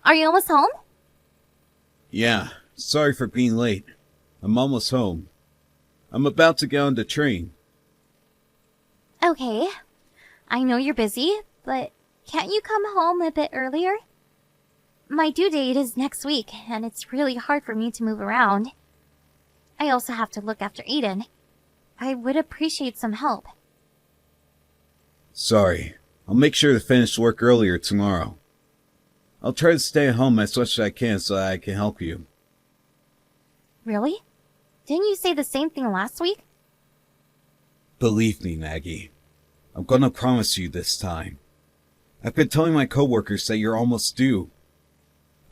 Are you almost home? Yeah, sorry for being late. I'm almost home. I'm about to get on the train. Okay. I know you're busy, but can't you come home a bit earlier? My due date is next week, and it's really hard for me to move around. I also have to look after Aiden. I would appreciate some help. Sorry. I'll make sure to finish work earlier tomorrow. I'll try to stay at home as much as I can so that I can help you. Really? Didn't you say the same thing last week? Believe me, Maggie. I'm gonna promise you this time. I've been telling my coworkers that you're almost due.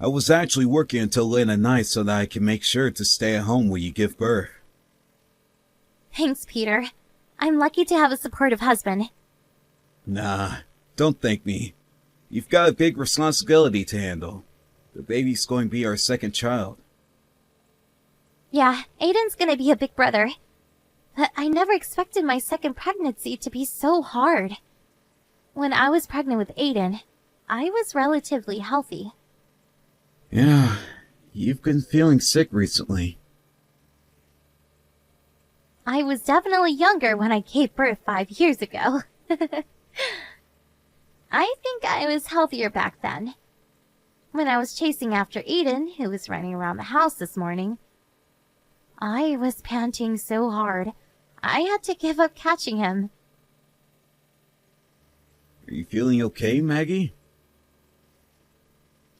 I was actually working until late at night so that I can make sure to stay at home when you give birth. Thanks, Peter. I'm lucky to have a supportive husband. Nah, don't thank me. You've got a big responsibility to handle. The baby's going to be our second child. Yeah, Aiden's gonna be a big brother. But I never expected my second pregnancy to be so hard. When I was pregnant with Aiden, I was relatively healthy. Yeah, you've been feeling sick recently. I was definitely younger when I gave birth 5 years ago. I think I was healthier back then. When I was chasing after Aiden, who was running around the house this morning, I was panting so hard, I had to give up catching him. Are you feeling okay, Maggie?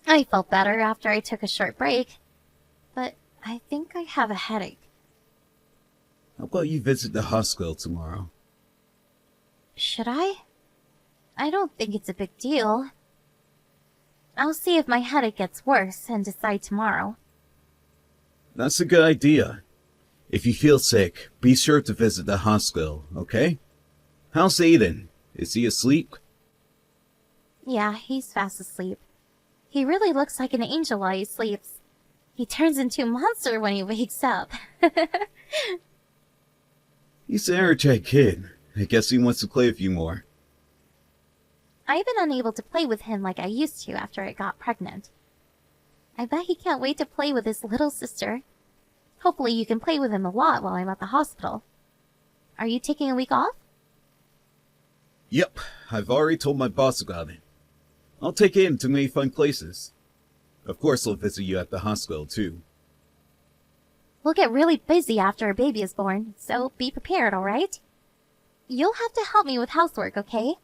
I felt better after I took a short break, but I think I have a headache. How about you visit the hospital tomorrow? Should I? I don't think it's a big deal. I'll see if my headache gets worse and decide tomorrow. That's a good idea. If you feel sick, be sure to visit the hospital, okay? How's Aiden? Is he asleep? Yeah, he's fast asleep. He really looks like an angel while he sleeps. He turns into a monster when he wakes up. He's an energetic kid. I guess he wants to play with you more. I've been unable to play with him like I used to after I got pregnant. I bet he can't wait to play with his little sister. Hopefully you can play with him a lot while I'm at the hospital. Are you taking a week off? Yep, I've already told my boss about it. I'll take Aiden to many fun places. Of course I'll visit you at the hospital too. We'll get really busy after a baby is born, so be prepared, alright? You'll have to help me with housework, okay?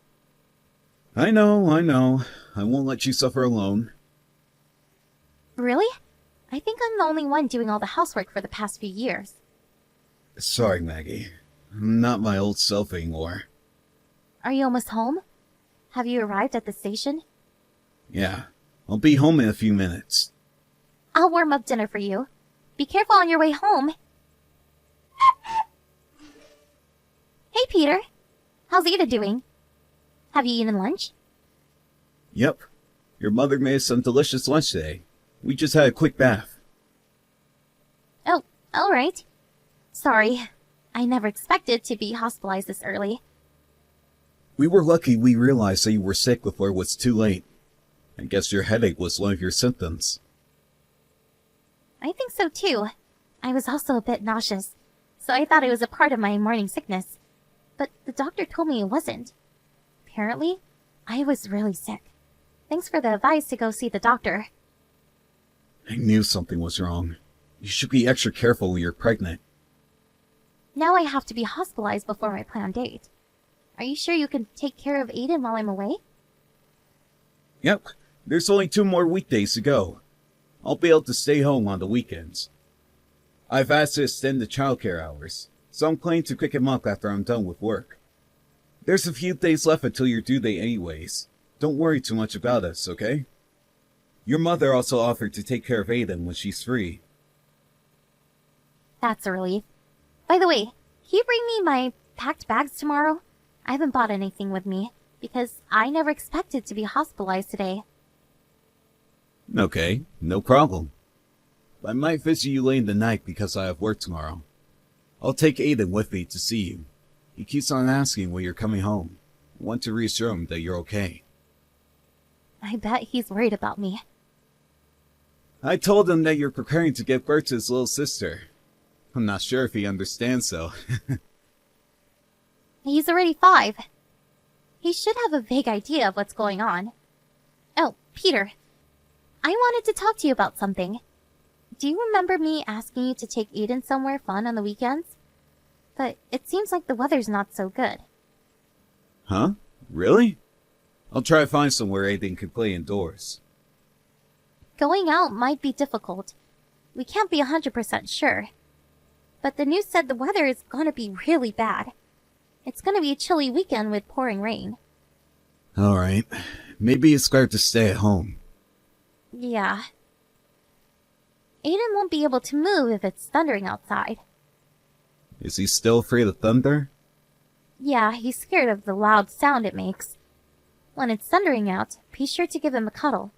I know. I won't let you suffer alone. Really? I think I'm the only one doing all the housework for the past few years. Sorry, Maggie. I'm not my old self anymore. Are you almost home? Have you arrived at the station? Yeah, I'll be home in a few minutes. I'll warm up dinner for you. Be careful on your way home. Hey, Peter. How's Ada doing? Have you eaten lunch? Yep. Your mother made us some delicious lunch today. We just had a quick bath. Oh, alright. Sorry. I never expected to be hospitalized this early. We were lucky we realized that you were sick before it was too late. I guess your headache was one of your symptoms. I think so too. I was also a bit nauseous, so I thought it was a part of my morning sickness. But the doctor told me it wasn't. Apparently, I was really sick. Thanks for the advice to go see the doctor. I knew something was wrong. You should be extra careful when you're pregnant. Now I have to be hospitalized before my planned date. Are you sure you can take care of Aiden while I'm away? Yep, there's only 2 more weekdays to go. I'll be able to stay home on the weekends. I've asked to extend the childcare hours, so I'm planning to pick him up after I'm done with work. There's a few days left until your due date anyways. Don't worry too much about us, okay? Your mother also offered to take care of Aiden when she's free. That's a relief. By the way, can you bring me my packed bags tomorrow? I haven't bought anything with me, because I never expected to be hospitalized today. Okay, no problem. I might visit you late in the night because I have work tomorrow. I'll take Aiden with me to see you. He keeps on asking when you're coming home. I want to reassure him that you're okay. I bet he's worried about me. I told him that you're preparing to give birth to his little sister. I'm not sure if he understands though. He's already 5. He should have a vague idea of what's going on. Oh, Peter. I wanted to talk to you about something. Do you remember me asking you to take Aiden somewhere fun on the weekends? But it seems like the weather's not so good. Huh? Really? I'll try to find somewhere Aiden can play indoors. Going out might be difficult. We can't be 100% sure. But the news said the weather is gonna be really bad. It's gonna be a chilly weekend with pouring rain. Alright. Maybe it's better to stay at home. Yeah. Aiden won't be able to move if it's thundering outside. Is he still afraid of thunder? Yeah, he's scared of the loud sound it makes. When it's thundering out, be sure to give him a cuddle.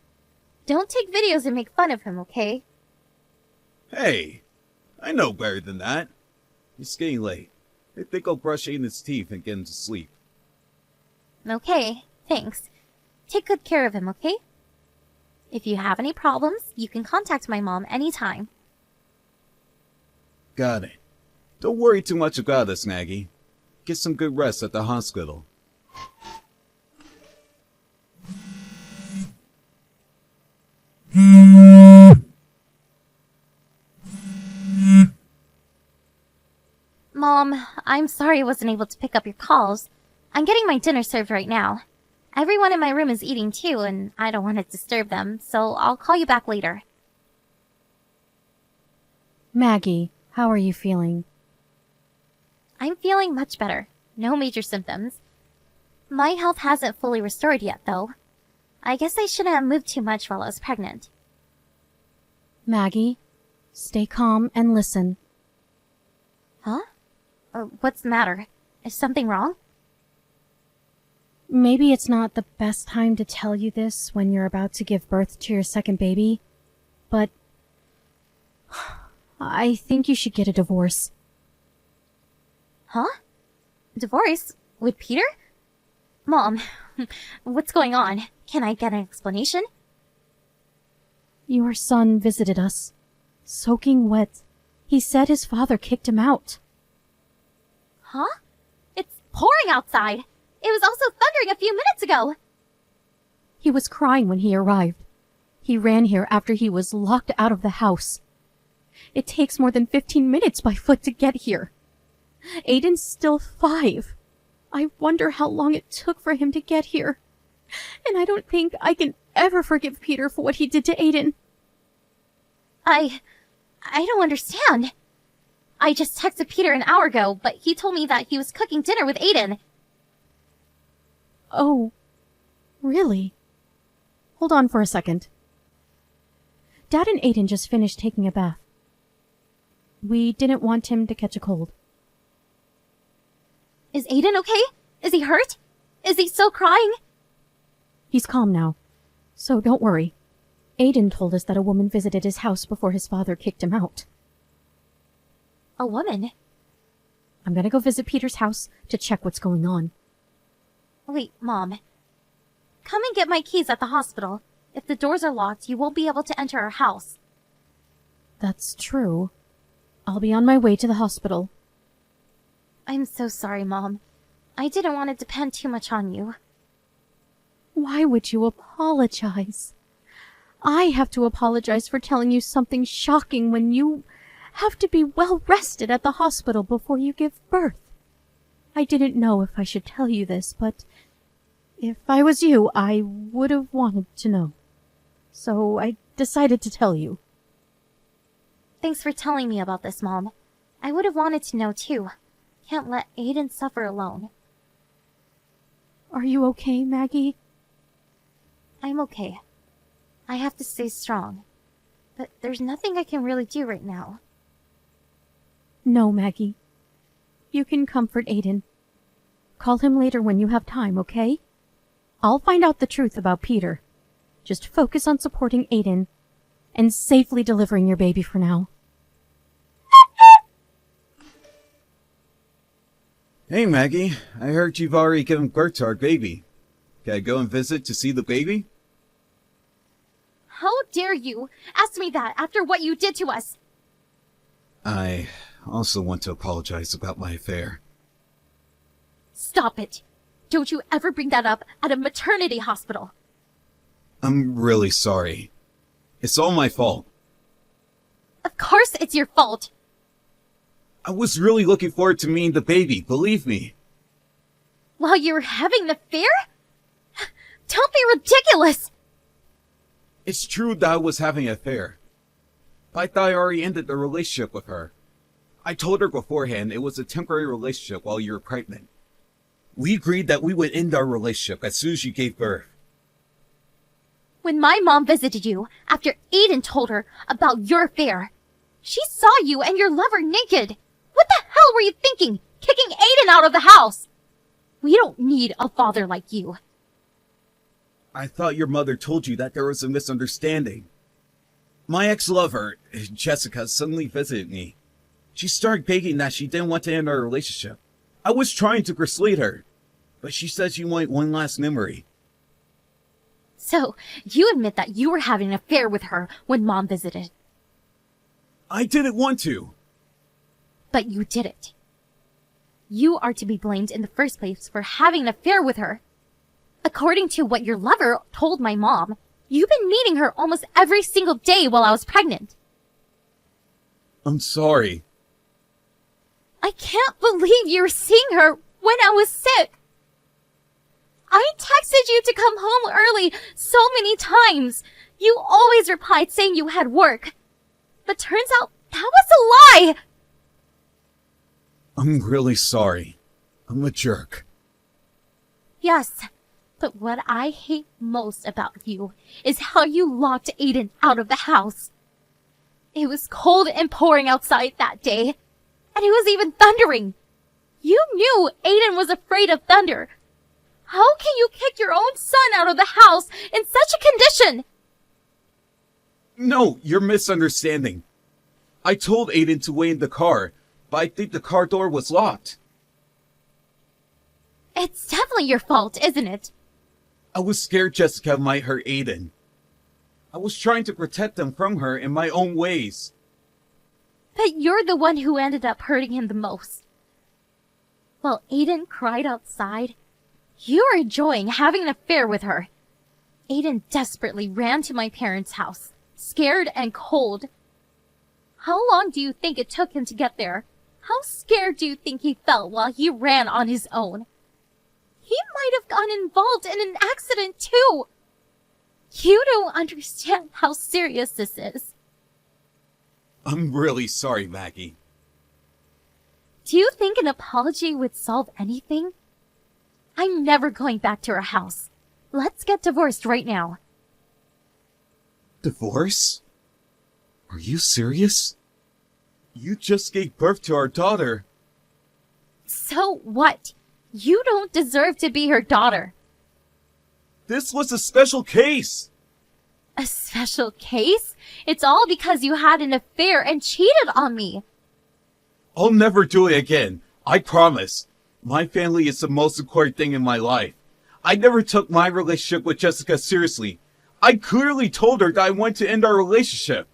Don't take videos and make fun of him, okay? Hey! I know better than that. It's getting late. I think I'll brush Aiden's teeth and get him to sleep. Okay, thanks. Take good care of him, okay? If you have any problems, you can contact my mom anytime. Got it. Don't worry too much about us, Maggie. Get some good rest at the hospital. Mom, I'm sorry I wasn't able to pick up your calls. I'm getting my dinner served right now. Everyone in my room is eating too, and I don't want to disturb them, so I'll call you back later. Maggie, how are you feeling? I'm feeling much better. No major symptoms. My health hasn't fully restored yet, though. I guess I shouldn't have moved too much while I was pregnant. Maggie, stay calm and listen. Huh? What's the matter? Is something wrong? Maybe it's not the best time to tell you this when you're about to give birth to your second baby, but I think you should get a divorce. Huh? Divorce? With Peter? Mom, what's going on? Can I get an explanation? Your son visited us, soaking wet. He said his father kicked him out. Huh? It's pouring outside. It was also thundering a few minutes ago. He was crying when he arrived. He ran here after he was locked out of the house. It takes more than 15 minutes by foot to get here. Aiden's still 5. I wonder how long it took for him to get here. And I don't think I can ever forgive Peter for what he did to Aiden. I don't understand. I just texted Peter an hour ago, but he told me that he was cooking dinner with Aiden. Oh, really? Hold on for a second. Dad and Aiden just finished taking a bath. We didn't want him to catch a cold. Is Aiden okay? Is he hurt? Is he still crying? He's calm now, so don't worry. Aiden told us that a woman visited his house before his father kicked him out. A woman? I'm gonna go visit Peter's house to check what's going on. Wait, Mom. Come and get my keys at the hospital. If the doors are locked, you won't be able to enter our house. That's true. I'll be on my way to the hospital. I'm so sorry, Mom. I didn't want to depend too much on you. Why would you apologize? I have to apologize for telling you something shocking when you have to be well rested at the hospital before you give birth. I didn't know if I should tell you this, but if I was you, I would have wanted to know. So I decided to tell you. Thanks for telling me about this, Mom. I would have wanted to know too. Can't let Aiden suffer alone. Are you okay, Maggie? I'm okay. I have to stay strong. But there's nothing I can really do right now. No, Maggie. You can comfort Aiden. Call him later when you have time, okay? I'll find out the truth about Peter. Just focus on supporting Aiden and safely delivering your baby for now. Hey, Maggie. I heard you've already given birth to our baby. Can I go and visit to see the baby? How dare you ask me that after what you did to us? I also want to apologize about my affair. Stop it. Don't you ever bring that up at a maternity hospital. I'm really sorry. It's all my fault. Of course it's your fault. I was really looking forward to meeting the baby, believe me. While you were having an affair? Don't be ridiculous. It's true that I was having an affair. But I thought I already ended the relationship with her. I told her beforehand it was a temporary relationship while you were pregnant. We agreed that we would end our relationship as soon as you gave birth. When my mom visited you after Aiden told her about your affair, she saw you and your lover naked. What the hell were you thinking? Kicking Aiden out of the house? We don't need a father like you. I thought your mother told you that there was a misunderstanding. My ex-lover, Jessica, suddenly visited me. She started begging that she didn't want to end our relationship. I was trying to persuade her, but she said she wanted one last memory. So, you admit that you were having an affair with her when Mom visited. I didn't want to. But you did it. You are to be blamed in the first place for having an affair with her. According to what your lover told my mom, you've been meeting her almost every single day while I was pregnant. I'm sorry. I can't believe you were seeing her when I was sick. I texted you to come home early so many times. You always replied saying you had work. But turns out that was a lie. I'm really sorry. I'm a jerk. Yes, but what I hate most about you is how you locked Aiden out of the house. It was cold and pouring outside that day, and it was even thundering. You knew Aiden was afraid of thunder. How can you kick your own son out of the house in such a condition? No, you're misunderstanding. I told Aiden to wait in the car, but I think the car door was locked. It's definitely your fault, isn't it? I was scared Jessica might hurt Aiden. I was trying to protect him from her in my own ways. But you're the one who ended up hurting him the most. While Aiden cried outside, you were enjoying having an affair with her. Aiden desperately ran to my parents' house, scared and cold. How long do you think it took him to get there? How scared do you think he felt while he ran on his own? He might have gotten involved in an accident too. You don't understand how serious this is. I'm really sorry, Maggie. Do you think an apology would solve anything? I'm never going back to our house. Let's get divorced right now. Divorce? Are you serious? You just gave birth to our daughter. So what? You don't deserve to be her daughter. This was a special case. A special case? It's all because you had an affair and cheated on me. I'll never do it again. I promise. My family is the most important thing in my life. I never took my relationship with Jessica seriously. I clearly told her that I wanted to end our relationship.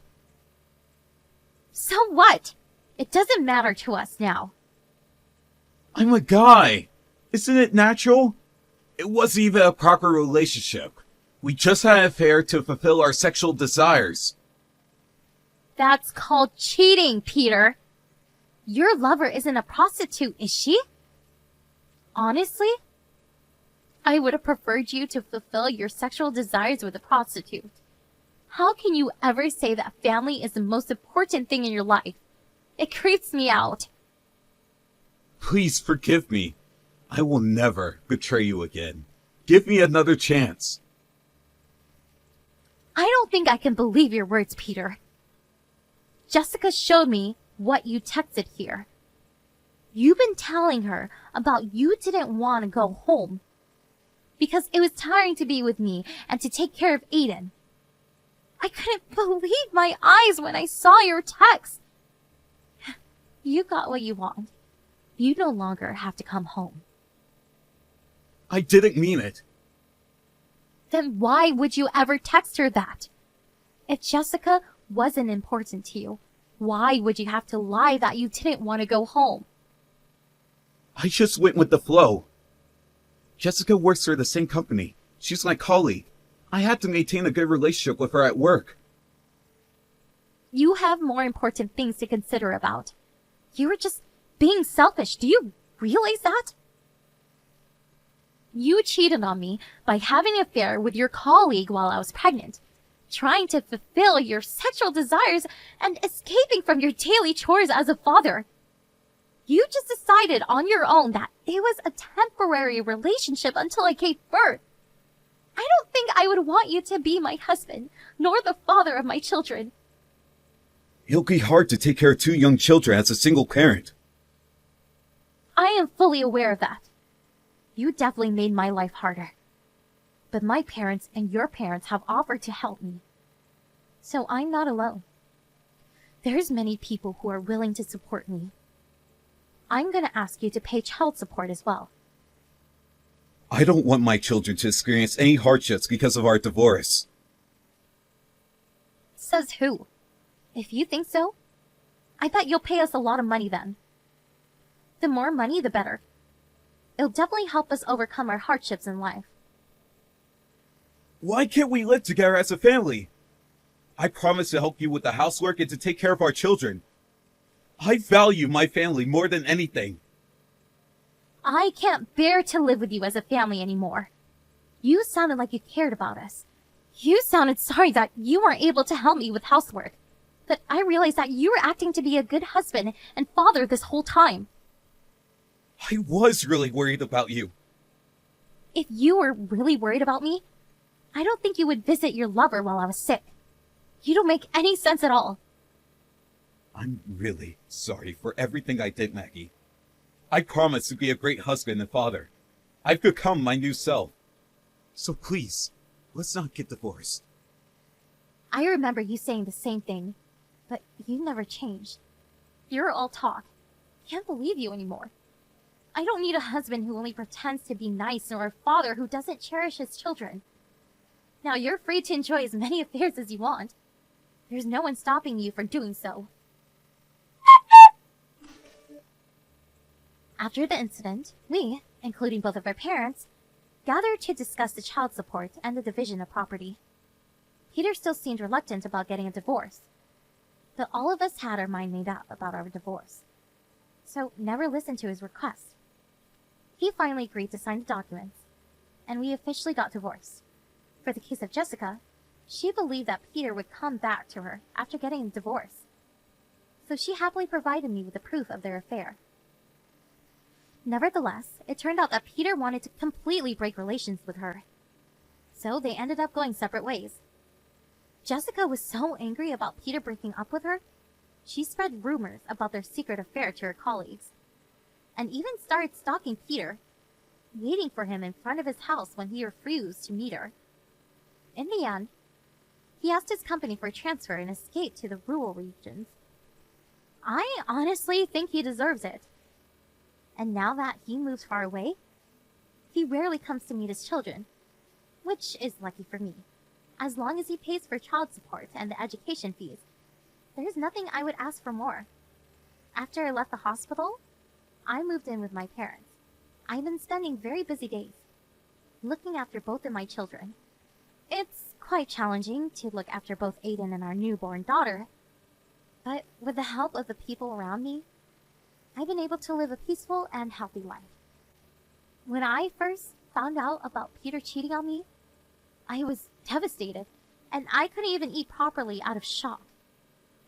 So what? It doesn't matter to us now. I'm a guy. Isn't it natural? It wasn't even a proper relationship. We just had an affair to fulfill our sexual desires. That's called cheating, Peter. Your lover isn't a prostitute, is she? Honestly, I would have preferred you to fulfill your sexual desires with a prostitute. How can you ever say that family is the most important thing in your life? It creeps me out. Please forgive me. I will never betray you again. Give me another chance. I don't think I can believe your words, Peter. Jessica showed me what you texted here. You've been telling her about you didn't want to go home because it was tiring to be with me and to take care of Aiden. I couldn't believe my eyes when I saw your text. You got what you want. You no longer have to come home. I didn't mean it. Then why would you ever text her that? If Jessica wasn't important to you, why would you have to lie that you didn't want to go home? I just went with the flow. Jessica works for the same company. She's my colleague. I had to maintain a good relationship with her at work. You have more important things to consider about. You were just being selfish. Do you realize that? You cheated on me by having an affair with your colleague while I was pregnant, trying to fulfill your sexual desires and escaping from your daily chores as a father. You just decided on your own that it was a temporary relationship until I gave birth. I don't think I would want you to be my husband, nor the father of my children. It'll be hard to take care of 2 young children as a single parent. I am fully aware of that. You definitely made my life harder. But my parents and your parents have offered to help me. So I'm not alone. There's many people who are willing to support me. I'm gonna ask you to pay child support as well. I don't want my children to experience any hardships because of our divorce. Says who? If you think so, I bet you'll pay us a lot of money then. The more money, the better. It'll definitely help us overcome our hardships in life. Why can't we live together as a family? I promise to help you with the housework and to take care of our children. I value my family more than anything. I can't bear to live with you as a family anymore. You sounded like you cared about us. You sounded sorry that you weren't able to help me with housework. But I realized that you were acting to be a good husband and father this whole time. I was really worried about you. If you were really worried about me, I don't think you would visit your lover while I was sick. You don't make any sense at all. I'm really sorry for everything I did, Maggie. I promise to be a great husband and father. I've become my new self. So please, let's not get divorced. I remember you saying the same thing, but you never changed. You're all talk. Can't believe you anymore. I don't need a husband who only pretends to be nice nor a father who doesn't cherish his children. Now you're free to enjoy as many affairs as you want. There's no one stopping you from doing so. After the incident, we, including both of our parents, gathered to discuss the child support and the division of property. Peter still seemed reluctant about getting a divorce, but all of us had our mind made up about our divorce, so never listened to his request. He finally agreed to sign the documents, and we officially got divorced. For the case of Jessica, she believed that Peter would come back to her after getting a divorce, so she happily provided me with the proof of their affair. Nevertheless, it turned out that Peter wanted to completely break relations with her, so they ended up going separate ways. Jessica was so angry about Peter breaking up with her, she spread rumors about their secret affair to her colleagues, and even started stalking Peter, waiting for him in front of his house when he refused to meet her. In the end, he asked his company for a transfer and escaped to the rural regions. I honestly think he deserves it. And now that he moves far away, he rarely comes to meet his children, which is lucky for me. As long as he pays for child support and the education fees, there's nothing I would ask for more. After I left the hospital, I moved in with my parents. I've been spending very busy days, looking after both of my children. It's quite challenging to look after both Aiden and our newborn daughter, but with the help of the people around me, I've been able to live a peaceful and healthy life. When I first found out about Peter cheating on me, I was devastated, and I couldn't even eat properly out of shock.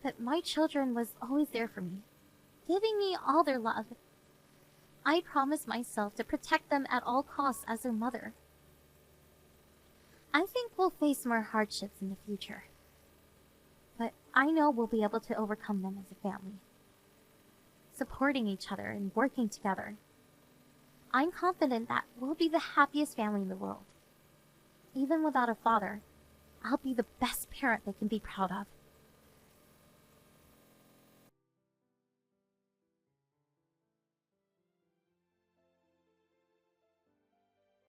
But my children was always there for me, giving me all their love. I promised myself to protect them at all costs as their mother. I think we'll face more hardships in the future, but I know we'll be able to overcome them as a family, supporting each other and working together. I'm confident that we'll be the happiest family in the world. Even without a father, I'll be the best parent they can be proud of.